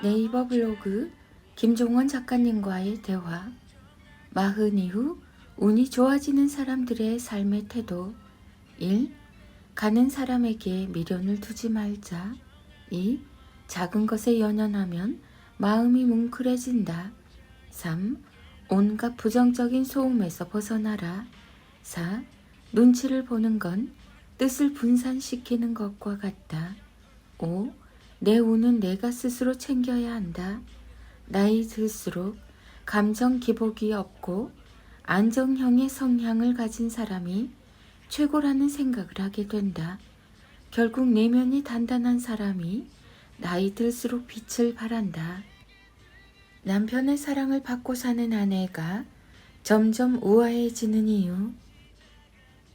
네이버 블로그 김종원 작가님과의 대화. 마흔 이후 운이 좋아지는 사람들의 삶의 태도. 1. 가는 사람에게 미련을 두지 말자. 2. 작은 것에 연연하면 마음이 뭉클해진다. 3. 온갖 부정적인 소음에서 벗어나라. 4. 눈치를 보는 건 뜻을 분산시키는 것과 같다. 5. 내 운은 내가 스스로 챙겨야 한다. 나이 들수록 감정 기복이 없고 안정형의 성향을 가진 사람이 최고라는 생각을 하게 된다. 결국 내면이 단단한 사람이 나이 들수록 빛을 발한다. 남편의 사랑을 받고 사는 아내가 점점 우아해지는 이유.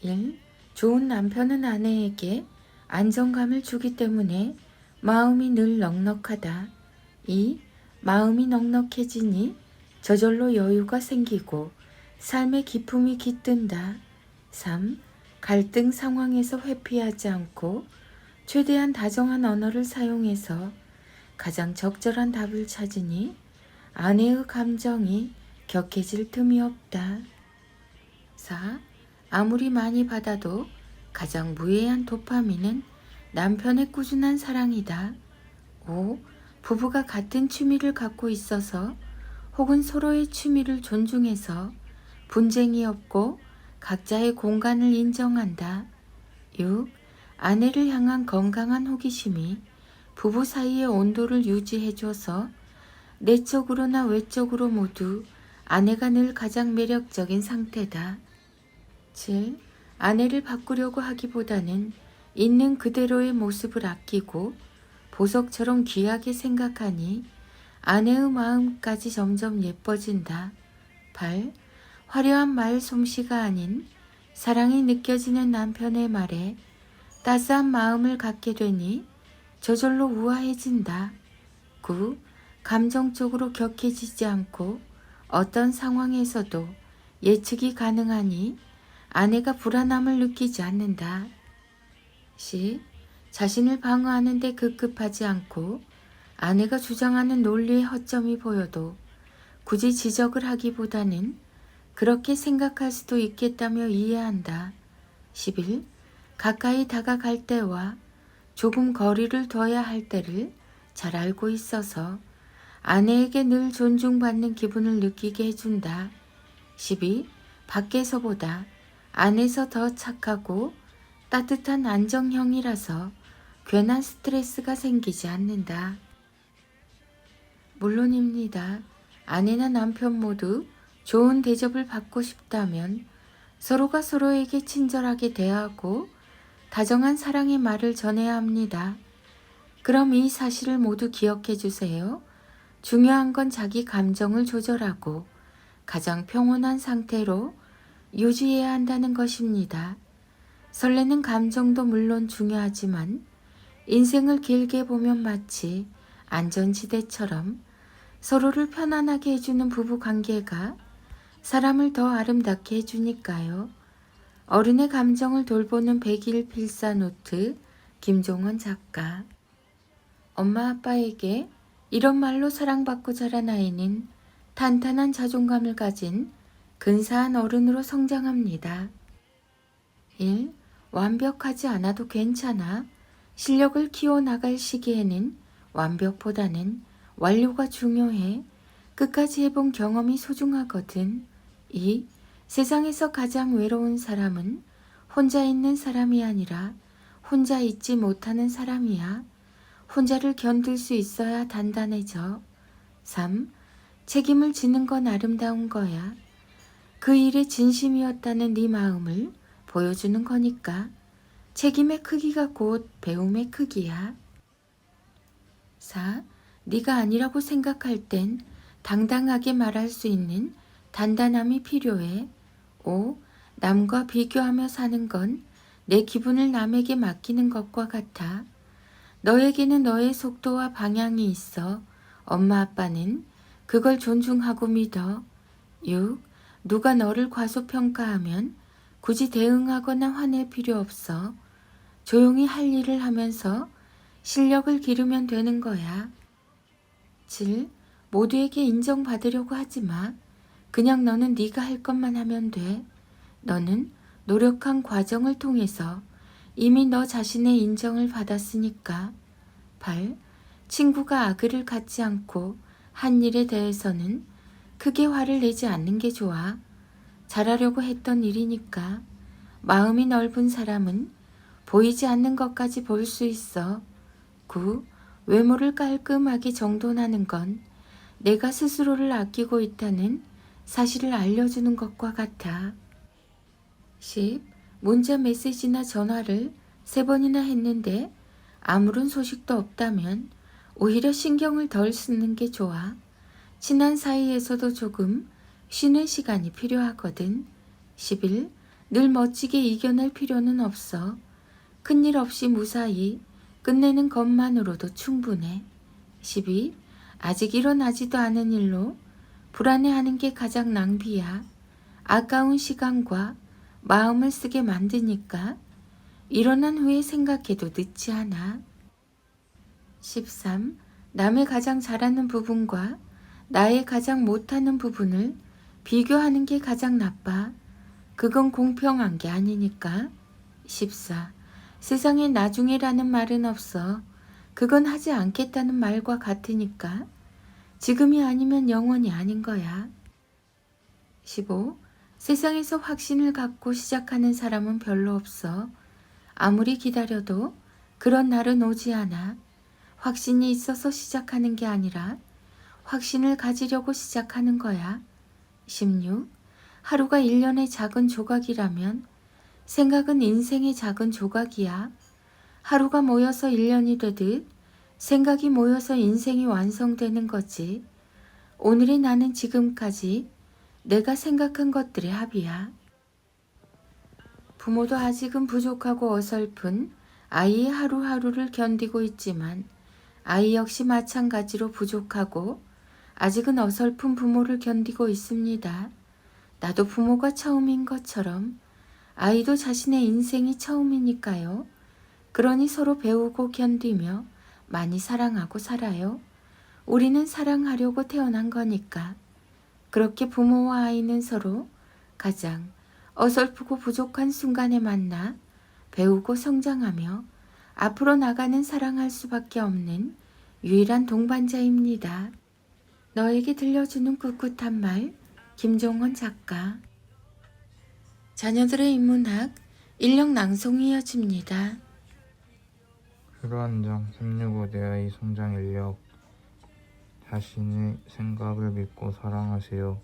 1. 좋은 남편은 아내에게 안정감을 주기 때문에 마음이 늘 넉넉하다. 2. 마음이 넉넉해지니 저절로 여유가 생기고 삶의 기품이 깃든다. 3. 갈등 상황에서 회피하지 않고 최대한 다정한 언어를 사용해서 가장 적절한 답을 찾으니 아내의 감정이 격해질 틈이 없다. 4. 아무리 많이 받아도 가장 무해한 도파민은 남편의 꾸준한 사랑이다. 5. 부부가 같은 취미를 갖고 있어서 혹은 서로의 취미를 존중해서 분쟁이 없고 각자의 공간을 인정한다. 6. 아내를 향한 건강한 호기심이 부부 사이의 온도를 유지해줘서 내적으로나 외적으로 모두 아내가 늘 가장 매력적인 상태다. 7. 아내를 바꾸려고 하기보다는 있는 그대로의 모습을 아끼고 보석처럼 귀하게 생각하니 아내의 마음까지 점점 예뻐진다. 8. 화려한 말 솜씨가 아닌 사랑이 느껴지는 남편의 말에 따스한 마음을 갖게 되니 저절로 우아해진다. 9. 감정적으로 격해지지 않고 어떤 상황에서도 예측이 가능하니 아내가 불안함을 느끼지 않는다. 10. 자신을 방어하는 데 급급하지 않고 아내가 주장하는 논리의 허점이 보여도 굳이 지적을 하기보다는 그렇게 생각할 수도 있겠다며 이해한다. 11. 가까이 다가갈 때와 조금 거리를 둬야 할 때를 잘 알고 있어서 아내에게 늘 존중받는 기분을 느끼게 해준다. 12. 밖에서보다 안에서 더 착하고 따뜻한 안정형이라서 괜한 스트레스가 생기지 않는다. 물론입니다. 아내나 남편 모두 좋은 대접을 받고 싶다면 서로가 서로에게 친절하게 대하고 다정한 사랑의 말을 전해야 합니다. 그럼 이 사실을 모두 기억해 주세요. 중요한 건 자기 감정을 조절하고 가장 평온한 상태로 유지해야 한다는 것입니다. 설레는 감정도 물론 중요하지만 인생을 길게 보면 마치 안전지대처럼 서로를 편안하게 해주는 부부 관계가 사람을 더 아름답게 해주니까요. 어른의 감정을 돌보는 100일 필사노트 김종원 작가. 엄마 아빠에게 이런 말로 사랑받고 자란 아이는 탄탄한 자존감을 가진 근사한 어른으로 성장합니다. 1. 완벽하지 않아도 괜찮아. 실력을 키워나갈 시기에는 완벽보다는 완료가 중요해. 끝까지 해본 경험이 소중하거든. 2. 세상에서 가장 외로운 사람은 혼자 있는 사람이 아니라 혼자 있지 못하는 사람이야. 혼자를 견딜 수 있어야 단단해져. 3. 책임을 지는 건 아름다운 거야. 그 일에 진심이었다는 네 마음을 보여주는 거니까. 책임의 크기가 곧 배움의 크기야. 4. 네가 아니라고 생각할 땐 당당하게 말할 수 있는 단단함이 필요해. 5. 남과 비교하며 사는 건 내 기분을 남에게 맡기는 것과 같아. 너에게는 너의 속도와 방향이 있어. 엄마 아빠는 그걸 존중하고 믿어. 6. 누가 너를 과소평가하면 굳이 대응하거나 화낼 필요 없어. 조용히 할 일을 하면서 실력을 기르면 되는 거야. 7. 모두에게 인정받으려고 하지 마. 그냥 너는 네가 할 것만 하면 돼. 너는 노력한 과정을 통해서 이미 너 자신의 인정을 받았으니까. 8. 친구가 악의를 갖지 않고 한 일에 대해서는 크게 화를 내지 않는 게 좋아. 잘하려고 했던 일이니까. 마음이 넓은 사람은 보이지 않는 것까지 볼 수 있어. 9. 외모를 깔끔하게 정돈하는 건 내가 스스로를 아끼고 있다는 사실을 알려주는 것과 같아. 10. 문자 메시지나 전화를 3번이나 했는데 아무런 소식도 없다면 오히려 신경을 덜 쓰는 게 좋아. 친한 사이에서도 조금 쉬는 시간이 필요하거든. 11. 늘 멋지게 이겨낼 필요는 없어. 큰일 없이 무사히 끝내는 것만으로도 충분해. 12. 아직 일어나지도 않은 일로 불안해하는 게 가장 낭비야. 아까운 시간과 마음을 쓰게 만드니까 일어난 후에 생각해도 늦지 않아. 13. 남의 가장 잘하는 부분과 나의 가장 못하는 부분을 비교하는 게 가장 나빠. 그건 공평한 게 아니니까. 14. 세상에 나중에라는 말은 없어. 그건 하지 않겠다는 말과 같으니까. 지금이 아니면 영원히 아닌 거야. 15. 세상에서 확신을 갖고 시작하는 사람은 별로 없어. 아무리 기다려도 그런 날은 오지 않아. 확신이 있어서 시작하는 게 아니라 확신을 가지려고 시작하는 거야. 16. 하루가 1년의 작은 조각이라면 생각은 인생의 작은 조각이야. 하루가 모여서 1년이 되듯 생각이 모여서 인생이 완성되는 거지. 오늘의 나는 지금까지 내가 생각한 것들의 합이야. 부모도 아직은 부족하고 어설픈 아이의 하루하루를 견디고 있지만 아이 역시 마찬가지로 부족하고 아직은 어설픈 부모를 견디고 있습니다. 나도 부모가 처음인 것처럼 아이도 자신의 인생이 처음이니까요. 그러니 서로 배우고 견디며 많이 사랑하고 살아요. 우리는 사랑하려고 태어난 거니까. 그렇게 부모와 아이는 서로 가장 어설프고 부족한 순간에 만나 배우고 성장하며 앞으로 나가는 사랑할 수밖에 없는 유일한 동반자입니다. 너에게 들려주는 꿋꿋한 말, 김종원 작가. 자녀들의 인문학 인력 낭송이 이어집니다. 주로한 장 365 내 아이 성장 인력. 자신의 생각을 믿고 사랑하세요.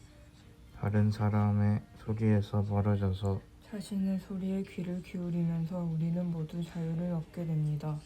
다른 사람의 소리에서 멀어져서 자신의 소리에 귀를 기울이면서 우리는 모두 자유를 얻게 됩니다.